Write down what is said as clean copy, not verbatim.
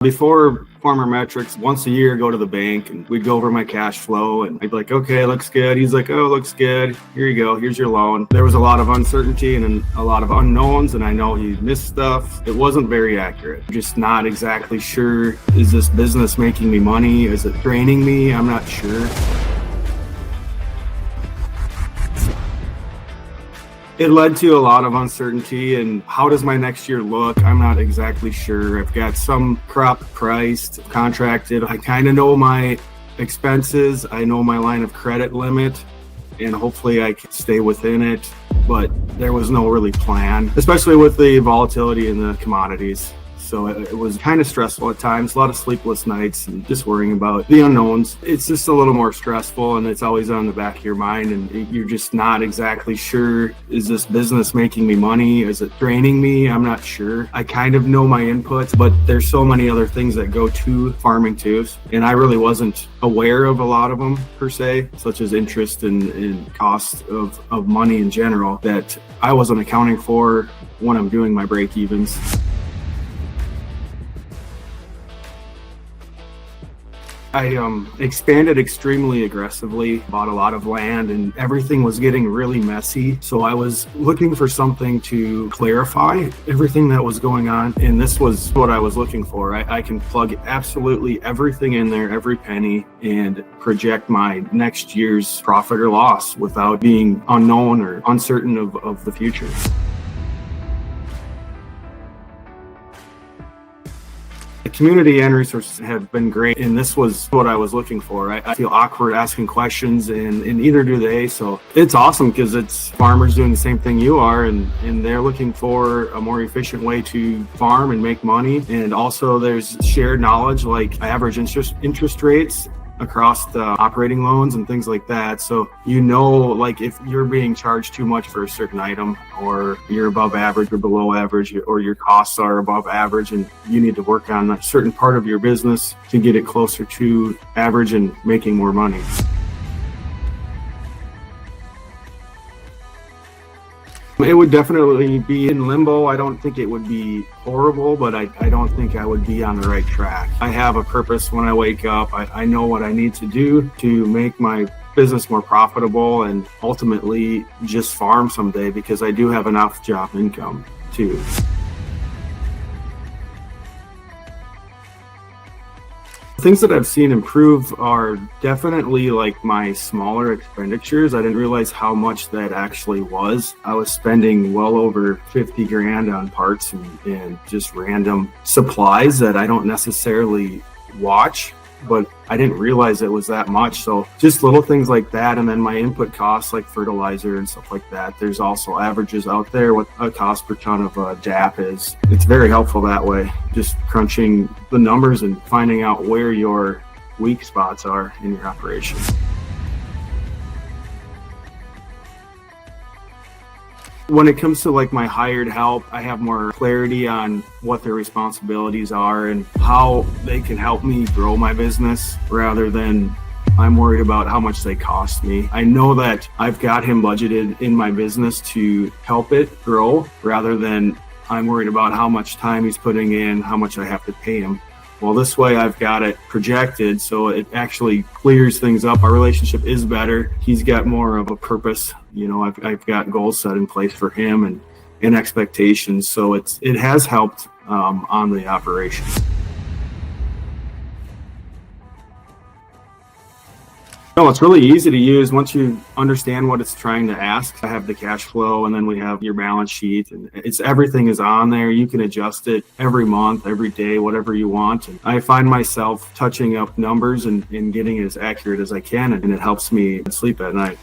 Before Farmer Metrics, once a year, go to the bank and we'd go over my cash flow and I'd be like, okay, looks good. He's like, oh, looks good. Here you go. Here's your loan. There was a lot of uncertainty and a lot of unknowns, and I know he missed stuff. It wasn't very accurate. Just not exactly sure. Is this business making me money? Is it draining me? I'm not sure. It led to a lot of uncertainty, and how does my next year look? I'm not exactly sure. I've got some crop priced, contracted. I kind of know my expenses. I know my line of credit limit, and hopefully I can stay within it. But there was no really plan, especially with the volatility in the commodities. So it was kind of stressful at times, a lot of sleepless nights and just worrying about the unknowns. It's just a little more stressful, and it's always on the back of your mind, and you're just not exactly sure, is this business making me money? Is it draining me? I'm not sure. I kind of know my inputs, but there's so many other things that go to farming too, and I really wasn't aware of a lot of them per se, such as interest and cost of money in general, that I wasn't accounting for when I'm doing my break evens. I expanded extremely aggressively, bought a lot of land, and everything was getting really messy. So I was looking for something to clarify everything that was going on, and this was what I was looking for. I can plug absolutely everything in there, every penny, and project my next year's profit or loss without being unknown or uncertain of the future. The community and resources have been great, and this was what I was looking for. I feel awkward asking questions, and neither do they. So it's awesome because it's farmers doing the same thing you are, and they're looking for a more efficient way to farm and make money. And also there's shared knowledge, like average interest rates across the operating loans and things like that. So like if you're being charged too much for a certain item, or you're above average or below average, or your costs are above average, and you need to work on a certain part of your business to get it closer to average and making more money. It would definitely be in limbo. I don't think it would be horrible, but I don't think I would be on the right track. I have a purpose when I wake up. I know what I need to do to make my business more profitable and ultimately just farm someday, because I do have enough job income too. Things that I've seen improve are definitely like my smaller expenditures. I didn't realize how much that actually was. I was spending well over 50 grand on parts and just random supplies that I don't necessarily watch, but I didn't realize it was that much. So just little things like that. And then my input costs like fertilizer and stuff like that. There's also averages out there what a cost per ton of DAP is. It's very helpful that way, just crunching the numbers and finding out where your weak spots are in your operation. When it comes to like my hired help, I have more clarity on what their responsibilities are and how they can help me grow my business, rather than I'm worried about how much they cost me. I know that I've got him budgeted in my business to help it grow, rather than I'm worried about how much time he's putting in, how much I have to pay him. Well, this way I've got it projected, so it actually clears things up. Our relationship is better. He's got more of a purpose. I've got goals set in place for him and expectations. So it has helped on the operation. No, it's really easy to use once you understand what it's trying to ask. I have the cash flow, and then we have your balance sheet, and everything is on there. You can adjust it every month, every day, whatever you want. And I find myself touching up numbers and getting it as accurate as I can, and it helps me sleep at night.